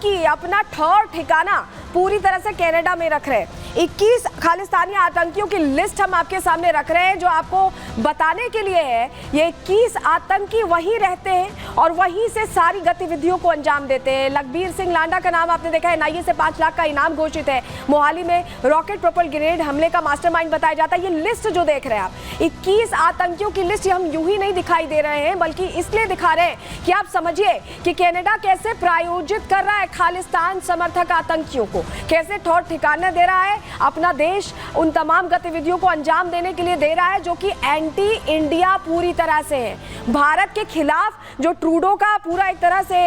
आतंकी अपना ठौर ठिकाना पूरी तरह से कनाडा में रख रहे हैं। 21 खालिस्तानी आतंकियों की लिस्ट हम आपके सामने रख रहे हैं, जो आपको बताने के लिए है ये 21 आतंकी वहीं रहते हैं और वहीं से सारी गतिविधियों को अंजाम देते हैं। लखबीर सिंह लांडा का नाम आपने देखा है, एनआईए से 5 लाख का इनाम घोषित है। मोहाली में रॉकेट प्रोपेल्ड ग्रेनेड हमले का मास्टरमाइंड बताया जाता है। ये लिस्ट जो देख रहे हैं आप, 21 आतंकियों की लिस्ट हम यूं ही नहीं दिखाई दे रहे हैं, बल्कि इसलिए दिखा रहे हैं कि आप समझिए कि कनाडा कैसे प्रायोजित कर रहा है खालिस्तान समर्थक आतंकियों को, कैसे ठौर ठिकाना दे रहा है। अपना देश उन तमाम गतिविधियों को अंजाम देने के लिए दे रहा है जो कि एंटी इंडिया पूरी तरह से है। भारत के खिलाफ जो ट्रूडो का पूरा एक तरह से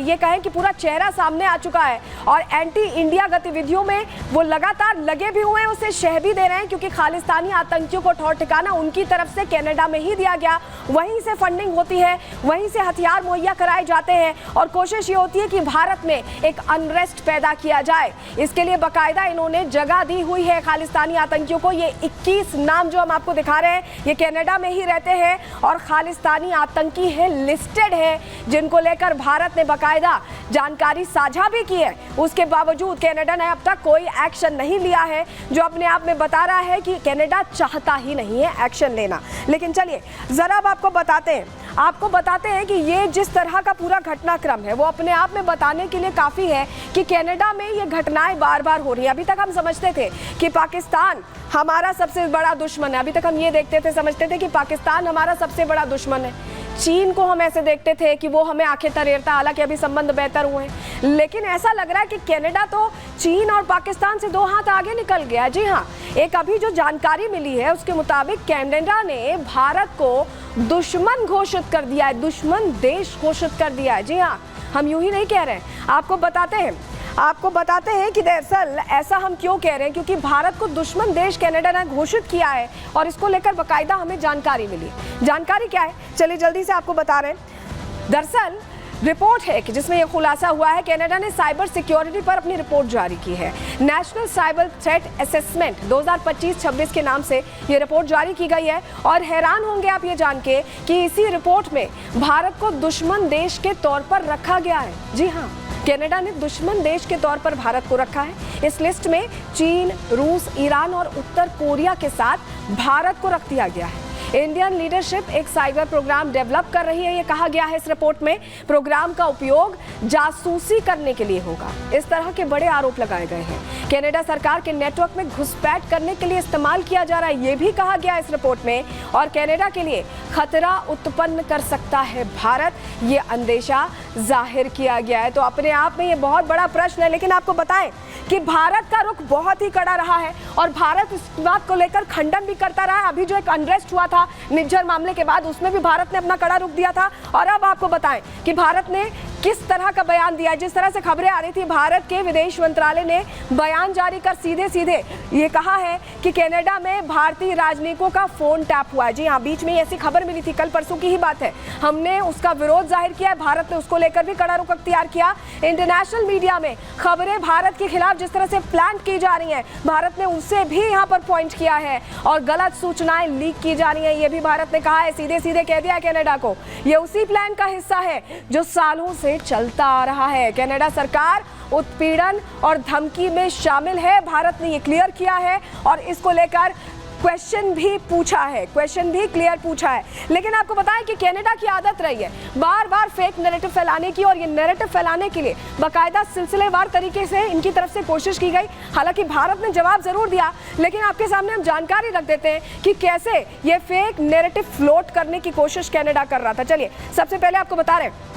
ये कहें कि पूरा चेहरा सामने आ चुका है और एंटी इंडिया गतिविधियों में वो लगातार लगे भी हुए हैं, उसे शह भी दे रहे हैं, क्योंकि खालिस्तानी आतंकियों को ठौर ठिकाना उनकी तरफ से कनाडा में ही दिया गया, वहीं से फंडिंग होती है, वहीं से हथियार मुहैया कराए जाते हैं और कोशिश ये होती है कि भारत में एक अनरेस्ट पैदा किया जाए। इसके लिए बाकायदा इन्होंने जगह दी हुई है खालिस्तानी आतंकियों को। ये 21 नाम जो हम आपको दिखा रहे हैं ये कनाडा में ही रहते हैं और खालिस्तानी आतंकी है, लिस्टेड है, जिनको लेकर भारत ने बाकायदा जानकारी साझा भी की है। उसके बावजूद कनाडा ने अब तक कोई एक्शन नहीं लिया है, जो अपने आप में बता रहा है कि कनाडा चाहता ही नहीं है एक्शन लेना। लेकिन चलिए जरा अब आपको बताते हैं कि ये जिस तरह का पूरा घटनाक्रम है वो अपने आप में बताने के लिए काफ़ी है कि कनाडा में ये घटनाएं बार बार हो रही हैं। अभी तक हम समझते थे कि पाकिस्तान हमारा सबसे बड़ा दुश्मन है, अभी तक हम ये समझते थे कि पाकिस्तान हमारा सबसे बड़ा दुश्मन है। चीन को हम ऐसे देखते थे कि वो हमें आंखें तरेरता, हालांकि अभी संबंध बेहतर हुए हैं, लेकिन ऐसा लग रहा है कि कनाडा तो चीन और पाकिस्तान से 2 हाथ आगे निकल गया। जी हाँ, एक अभी जो जानकारी मिली है उसके मुताबिक कनाडा ने भारत को दुश्मन घोषित कर दिया है, दुश्मन देश घोषित कर दिया है। जी हाँ, हम यूं ही नहीं कह रहे हैं, आपको बताते हैं कि दरअसल ऐसा हम क्यों कह रहे हैं, क्योंकि भारत को दुश्मन देश कनाडा ने घोषित किया है और इसको लेकर बाकायदा हमें जानकारी मिली। जानकारी क्या है, चलिए जल्दी से आपको बता रहे हैं। दरअसल रिपोर्ट है कि जिसमें यह खुलासा हुआ है, कनाडा ने साइबर सिक्योरिटी पर अपनी रिपोर्ट जारी की है। नेशनल साइबर थ्रेट असेसमेंट 2025-26 के नाम से ये रिपोर्ट जारी की गई है और हैरान होंगे आप ये जान के कि इसी रिपोर्ट में भारत को दुश्मन देश के तौर पर रखा गया है। जी हाँ, कनाडा ने दुश्मन देश के तौर पर भारत को रखा है। इस लिस्ट में चीन, रूस, ईरान और उत्तर कोरिया के साथ भारत को रख दिया गया है। इंडियन लीडरशिप एक साइबर प्रोग्राम डेवलप कर रही है, ये कहा गया है इस रिपोर्ट में। प्रोग्राम का उपयोग जासूसी करने के लिए होगा, इस तरह के बड़े आरोप लगाए गए हैं। कनाडा सरकार के नेटवर्क में घुसपैठ करने के लिए इस्तेमाल किया जा रहा है, ये भी कहा गया इस रिपोर्ट में। और कनाडा के लिए खतरा उत्पन्न कर सकता है भारत, ये अंदेशा जाहिर किया गया है। तो अपने आप में ये बहुत बड़ा प्रश्न है, लेकिन आपको बताएं कि भारत का रुख बहुत ही कड़ा रहा है और भारत इस बात को लेकर खंडन भी करता रहा है। अभी जो एक अनरेस्ट हुआ था निज्जर मामले के बाद, उसमें भी भारत ने अपना कड़ा रुख दिया था। और अब आपको बताएं कि भारत ने किस तरह का बयान दिया। जिस तरह से खबरें आ रही थी, भारत के विदेश मंत्रालय ने बयान जारी कर सीधे ये कहा है कि कनाडा में भारतीय राजनयिकों का फोन टैप हुआ है। जी हाँ, बीच में ऐसी खबर मिली थी, कल परसों की ही बात है। हमने उसका विरोध जाहिर किया है, भारत ने उसको लेकर भी कड़ा रुख अख्तियार किया। इंटरनेशनल मीडिया में खबरें भारत के खिलाफ जिस तरह से प्लान की जा रही हैं, भारत ने उसे भी यहाँ पर पॉइंट किया है और गलत सूचनाएं लीक की जा रही हैं, ये भी भारत ने कहा है। सीधे कह दिया है कनाडा को, ये उसी प्लान का हिस्सा है जो सालों से चलता आ रहा है। कनाडा सरकार उत्पीड़न और धमकी में शामिल है, भारत ने ये क्लियर किया है और इसको लेकर क्वेश्चन भी क्लियर पूछा है। लेकिन आपको बताएं कि कनाडा की आदत रही है बार बार फेक नैरेटिव फैलाने की, और ये नैरेटिव फैलाने के लिए बाकायदा सिलसिलेवार तरीके से इनकी तरफ से कोशिश की गई। हालांकि भारत ने जवाब जरूर दिया, लेकिन आपके सामने हम जानकारी रख देते हैं कि कैसे ये फेक नैरेटिव फ्लोट करने की कोशिश कनाडा कर रहा था। चलिए सबसे पहले आपको बता रहे हैं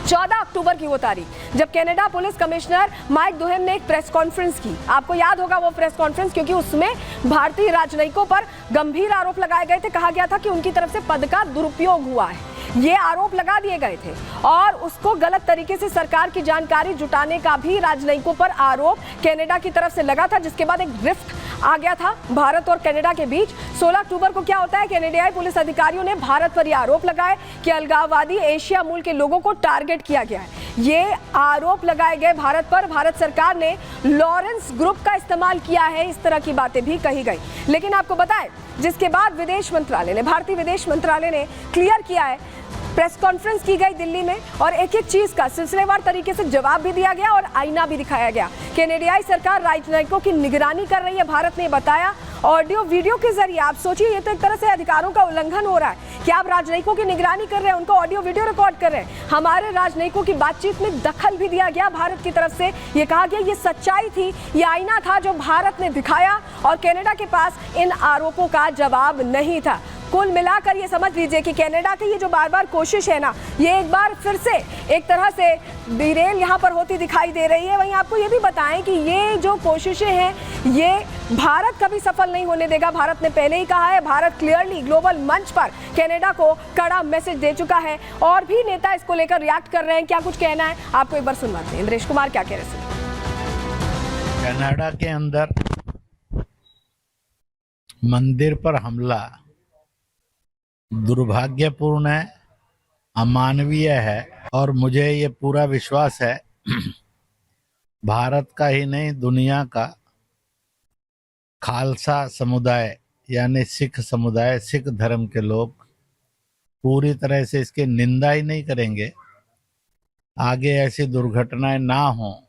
14 अक्टूबर की वो तारीख, जब कनाडा पुलिस कमिश्नर माइक डोहेन ने एक प्रेस कॉन्फ्रेंस की। आपको याद होगा वो प्रेस कॉन्फ्रेंस, क्योंकि उसमें भारतीय राजनयिकों पर गंभीर आरोप लगाए गए थे। कहा गया था कि उनकी तरफ से पद का दुरुपयोग हुआ है, ये आरोप लगा दिए गए थे और उसको गलत तरीके से सरकार की जानकारी जुटाने का भी राजनयिकों पर आरोप कनाडा की तरफ से लगा था, जिसके बाद एक रिफ्ट आ गया था भारत और कनाडा के बीच। 16 अक्टूबर को क्या होता है, कनाडियाई पुलिस अधिकारियों ने भारत पर यह आरोप लगाए कि अलगाववादी एशिया मूल के लोगों को टारगेट किया गया है। ये आरोप लगाए गए भारत पर। भारत सरकार ने लॉरेंस ग्रुप का इस्तेमाल किया है, इस तरह की बातें भी कही गई। लेकिन आपको बताएं, जिसके बाद भारतीय विदेश मंत्रालय ने क्लियर किया है प्रेस कॉन्फ्रेंस की गई दिल्ली में और एक एक चीज का सिलसिलेवार तरीके से जवाब भी दिया गया और आईना भी दिखाया गया। कनाडाई सरकार राजनयिकों की निगरानी कर रही है, भारत ने बताया ऑडियो वीडियो के जरिए। आप सोचिए, ये तो एक तरह से अधिकारों का उल्लंघन हो रहा है कि आप राजनयिकों की निगरानी कर रहे हैं, उनको ऑडियो वीडियो रिकॉर्ड कर रहे हैं। हमारे राजनयिकों की बातचीत में दखल भी दिया गया भारत की तरफ से। ये कहा गया ये सच्चाई थी, ये आईना था जो भारत ने दिखाया और कनाडा के पास इन आरोपों का जवाब नहीं था। कुल मिलाकर ये समझ लीजिए कि कनाडा की ये जो बार बार कोशिश है ना, ये एक बार फिर से एक तरह से डिरेल यहाँ पर होती दिखाई दे रही है। वहीं आपको ये भी बताएं कि ये जो कोशिशें हैं ये भारत कभी सफल नहीं होने देगा। भारत ने पहले ही कहा है, भारत क्लियरली ग्लोबल मंच पर कनाडा को कड़ा मैसेज दे चुका है और भी नेता इसको लेकर रिएक्ट कर रहे हैं। क्या कुछ कहना है आपको एक बार सुनवाते हैं। इंद्रेश कुमार क्या कह रहे हैं? कनाडा के अंदर मंदिर पर हमला दुर्भाग्यपूर्ण है, अमानवीय है और मुझे ये पूरा विश्वास है भारत का ही नहीं दुनिया का खालसा समुदाय यानी सिख समुदाय, सिख धर्म के लोग पूरी तरह से इसकी निंदा ही नहीं करेंगे। आगे ऐसी दुर्घटनाएं ना हो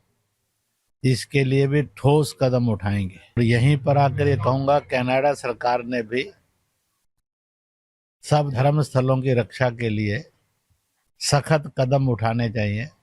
इसके लिए भी ठोस कदम उठाएंगे। और यहीं पर आकर ये कहूंगा, कनाडा सरकार ने भी सब धर्म स्थलों की रक्षा के लिए सख्त कदम उठाने चाहिए।